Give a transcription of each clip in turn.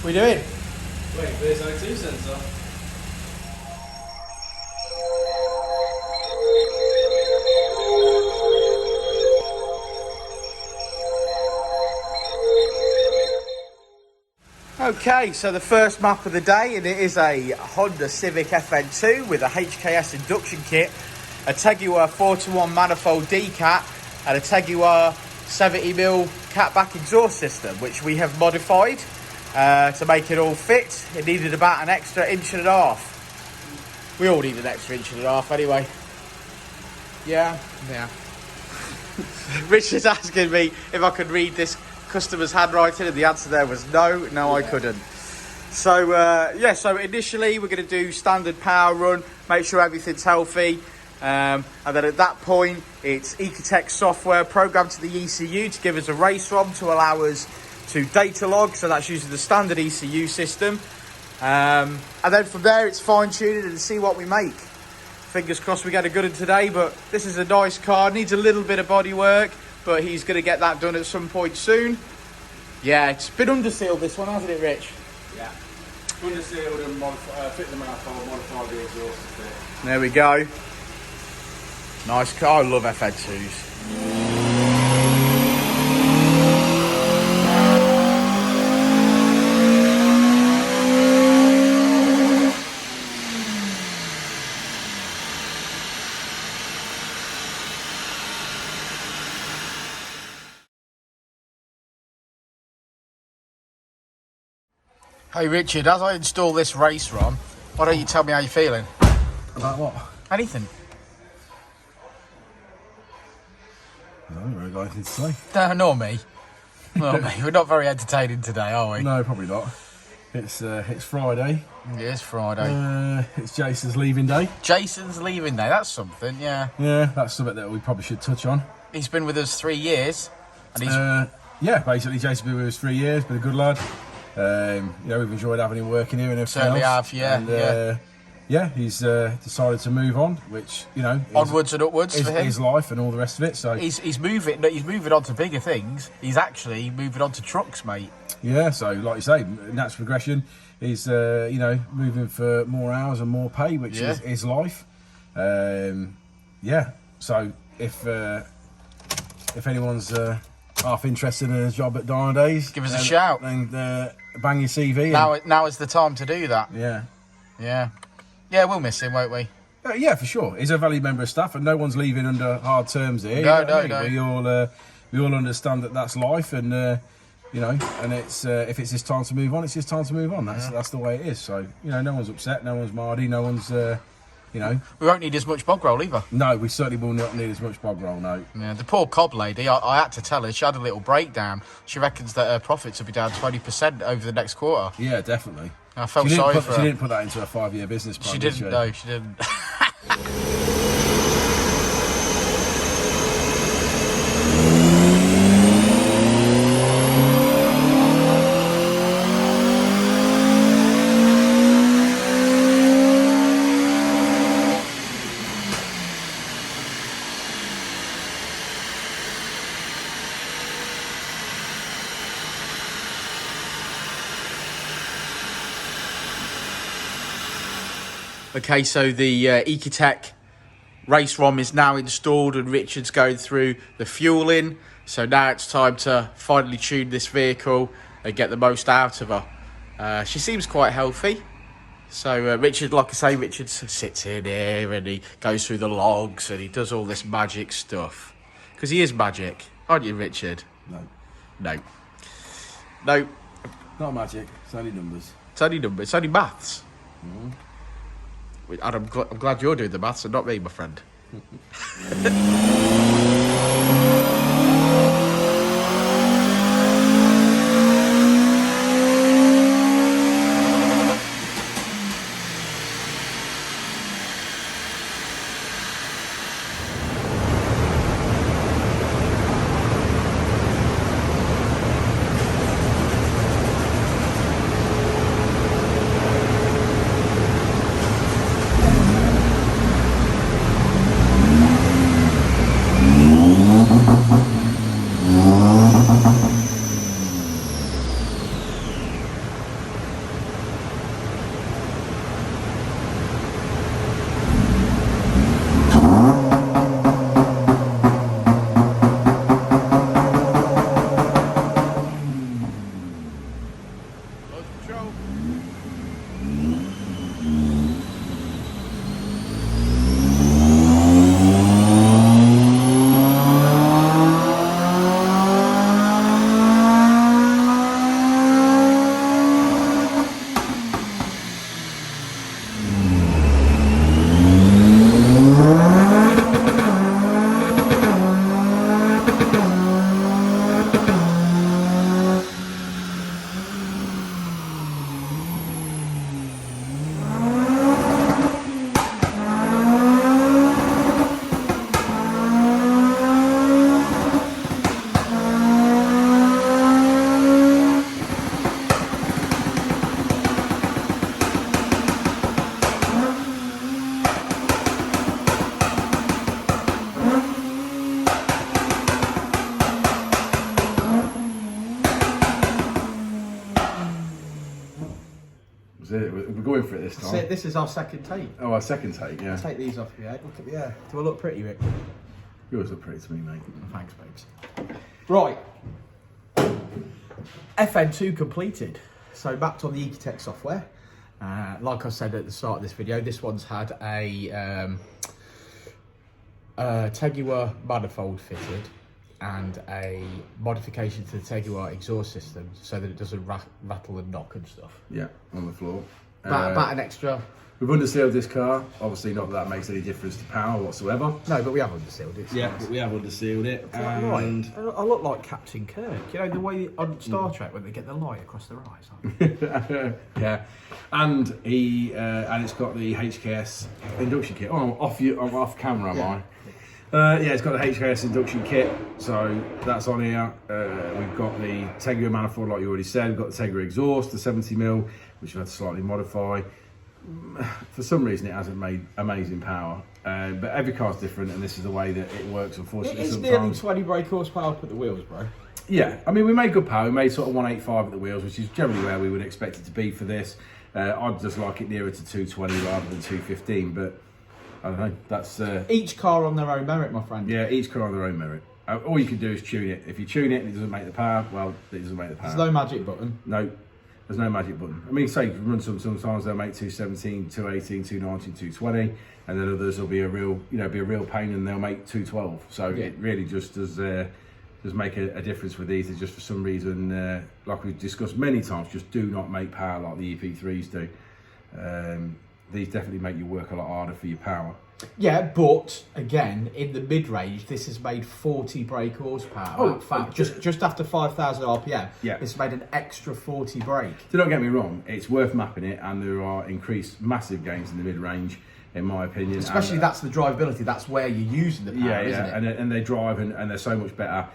We doing? Wait, there's O2 sensor. Okay, so the first map of the day, and it is a Honda Civic FN2 with a HKS induction kit, a Tegua 4-to-1 manifold decat, and a Tegua 70mm catback exhaust system, which we have modified to make it all fit. It needed about an extra 1.5 inches. We all need an extra 1.5 inches anyway. Yeah. Richard's asking me if I could read this customer's handwriting, and the answer there was no, I couldn't. So yeah, so initially we're going to do standard power run, make sure everything's healthy, and then at that point it's Ecutek software programmed to the ECU to give us a race ROM to allow us to data log, so that's using the standard ECU system, and then from there it's fine-tuning and see what we make. Fingers crossed we get a good one today, but this is a nice car, needs a little bit of body work, but he's going to get that done at some point soon. Yeah, it's been undersealed, this one, hasn't it, Rich? Yeah. Undersealed and fit the manifold, modify the exhaust to fit. There we go. Nice car. I love FN2s. Hey Richard, as I install this race ROM, why don't you tell me how you're feeling? About what? Anything. I don't really got anything to say. No, nor me. Nor me. We're not very entertaining today, are we? No, probably not. It's Friday. It is Friday. It's Jason's leaving day. Jason's leaving day, that's something, yeah. Yeah, that's something that we probably should touch on. He's been with us 3 years. And he's... yeah, basically Jason's been with us 3 years, been a good lad. You know, we've enjoyed having him working here and everything certainly else. Have, yeah. And, yeah, he's decided to move on, which, you know, onwards and upwards is for him. His life and all the rest of it. So he's moving on to bigger things. He's actually moving on to trucks, mate. Yeah, so like you say, natural progression. He's you know, moving for more hours and more pay, which is his life. Yeah, so if anyone's half interested in a job at Dynodaze, give us a shout. And bang your CV. Now is the time to do that. Yeah, we'll miss him, won't we? Yeah, for sure. He's a valued member of staff, and no one's leaving under hard terms here. No. We all understand that that's life, and you know, and it's if it's his time to move on, it's his time to move on. That's the way it is. So you know, no one's upset, no one's mardy, no one's you know. We won't need as much bog roll either. No, we certainly will not need as much bog roll. No. Yeah, the poor cob lady. I had to tell her, she had a little breakdown. She reckons that her profits will be down 20% over the next quarter. Yeah, definitely. I felt sorry for her. She didn't put that into a 5-year business plan. She didn't. No, she didn't. Okay, so the Ecutek race ROM is now installed and Richard's going through the fueling. So now it's time to finally tune this vehicle and get the most out of her. She seems quite healthy. So Richard, like I say, Richard sits in here and he goes through the logs and he does all this magic stuff. Because he is magic, aren't you, Richard? No. Not magic, it's only numbers. It's only numbers, it's only maths. Mm-hmm. And I'm glad you're doing the maths and not me, my friend. We're going for it this time. This is our second take. Oh, our second take, yeah. Take these off your head. Look at the hair. Do I look pretty, Rick? Yours look pretty to me, mate. Thanks, babes. Right. FN2 completed. So backed on the Ecutek software. Like I said at the start of this video, this one's had a Tegua manifold fitted and a modification to the Tegua exhaust system so that it doesn't rattle and knock and stuff. Yeah, on the floor. About an extra. We've undersealed this car. Obviously, not that makes any difference to power whatsoever. No, but we have undersealed it. Yeah, but we have undersealed it. And I look like Captain Kirk. You know the way on Star Trek when they get the light across their eyes. yeah, and it's got the HKS induction kit. Oh, I'm off camera, am I? Yeah, it's got the HKS induction kit, so that's on here. We've got the Tegua manifold, like you already said. We've got the Tegua exhaust, the 70mm, which we've had to slightly modify. For some reason, it hasn't made amazing power, but every car's different, and this is the way that it works. Unfortunately, it's nearly 20 brake horsepower at the wheels, bro. Yeah, I mean, we made good power. We made sort of 185 at the wheels, which is generally where we would expect it to be for this. I'd just like it nearer to 220 rather than 215, but I don't know. That's each car on their own merit, my friend. Yeah, each car on their own merit. All you can do is tune it. If you tune it and it doesn't make the power, well, it doesn't make the power. There's no magic button. No. There's no magic button. I mean, say you run sometimes they'll make 217, 218, 219, 220, and then others will be a real, pain, and they'll make 212. So yeah. It really just does make a difference with these. It's just for some reason, like we've discussed many times, just do not make power like the EP3s do. These definitely make you work a lot harder for your power. Yeah, but again, in the mid-range, this has made 40 brake horsepower. Oh, in fact, just after 5,000 RPM, yeah. It's made an extra 40 brake. Do not get me wrong, it's worth mapping it, and there are increased massive gains in the mid-range, in my opinion. Especially that's the drivability, that's where you're using the power, isn't it? And they drive, and they're so much better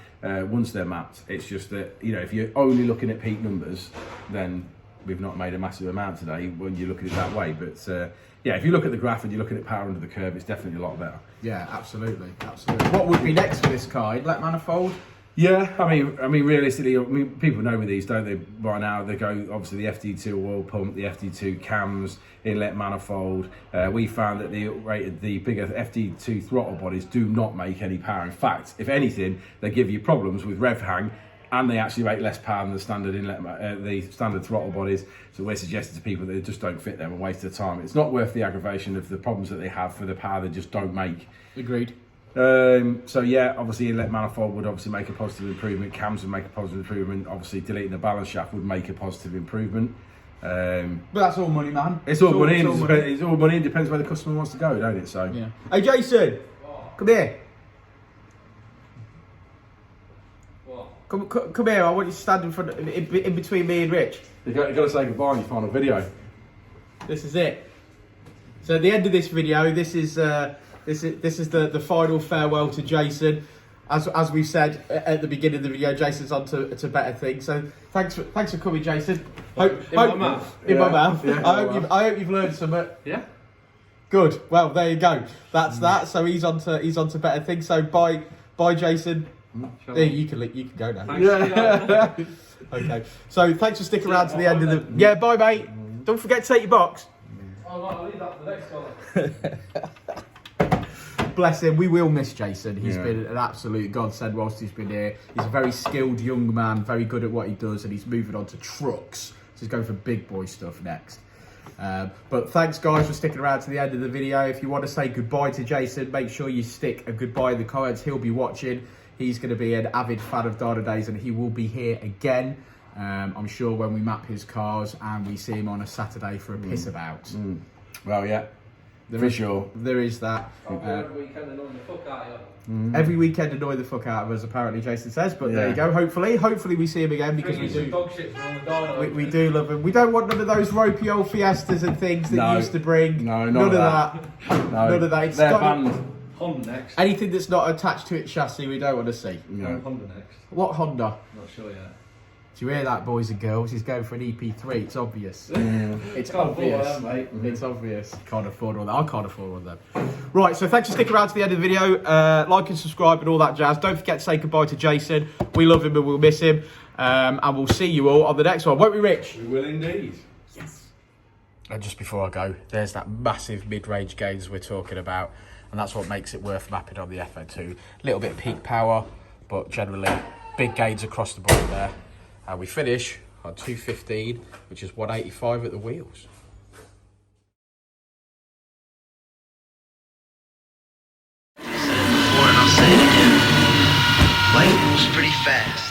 once they're mapped. It's just that, if you're only looking at peak numbers, then we've not made a massive amount today when you look at it that way. But yeah, if you look at the graph and you're looking at power under the curve, it's definitely a lot better. Yeah, absolutely. What would be next for this car? Inlet manifold? Yeah, I mean, realistically, people know with these, don't they? By now, they go obviously the FD2 oil pump, the FD2 cams, inlet manifold. We found that the bigger FD2 throttle bodies do not make any power. In fact, if anything, they give you problems with rev hang, and they actually make less power than the standard the standard throttle bodies. So we're suggesting to people that they just don't fit them and waste their time. It's not worth the aggravation of the problems that they have for the power they just don't make. Agreed. So yeah, obviously inlet manifold would obviously make a positive improvement. Cams would make a positive improvement. Obviously deleting the balance shaft would make a positive improvement. But that's all money, man. It's all money. It's all money. It depends where the customer wants to go, don't it? So yeah. Hey Jason, come here. Come here, I want you to stand in front, in between me and Rich. You've got to say goodbye in your final video. This is it. So at the end of this video, this is the final farewell to Jason. As we said at the beginning of the video, Jason's on to better things. So thanks for coming, Jason. In my mouth. Yeah. I hope you've learned something. Yeah. Good. Well, there you go. That's that. So he's on to better things. So bye, Jason. There, you can go now. Yeah. Okay. So thanks for sticking around to the end of the. Yeah. Bye, mate. Don't forget to take your box. Oh, right, I'll leave that for the next one. Bless him. We will miss Jason. He's been an absolute godsend whilst he's been here. He's a very skilled young man, very good at what he does, and he's moving on to trucks. So he's going for big boy stuff next. But thanks guys for sticking around to the end of the video. If you want to say goodbye to Jason, make sure you stick a goodbye in the comments. He'll be watching. He's going to be an avid fan of Dynodaze, and he will be here again. I'm sure when we map his cars and we see him on a Saturday for a piss about. Well, yeah, for sure. There is that. Every weekend annoying the fuck out of you. Every weekend annoy the fuck out of us, apparently Jason says. But there you go. Hopefully we see him again, because we do. Dog shit from the dyno. We do love him. We don't want none of those ropey old Fiestas and things that you used to bring. No, none of that. None of that. It's they're banned. Honda next. Anything that's not attached to its chassis, we don't want to see. No. Honda next. What Honda? Not sure yet. Do you hear that, boys and girls? He's going for an EP3. It's obvious. It's Can't obvious. afford that, mate. It's obvious. Can't afford all that. I can't afford all that. Right, so thanks for sticking around to the end of the video. Like and subscribe and all that jazz. Don't forget to say goodbye to Jason. We love him and we'll miss him. And we'll see you all on the next one. Won't we, Rich? We will indeed. Yes. And just before I go, there's that massive mid-range gains we're talking about, and that's what makes it worth mapping on the FN2. A little bit of peak power, but generally big gains across the board there. And we finish on 215, which is 185 at the wheels. Before and I'll say it again. Life moves pretty fast.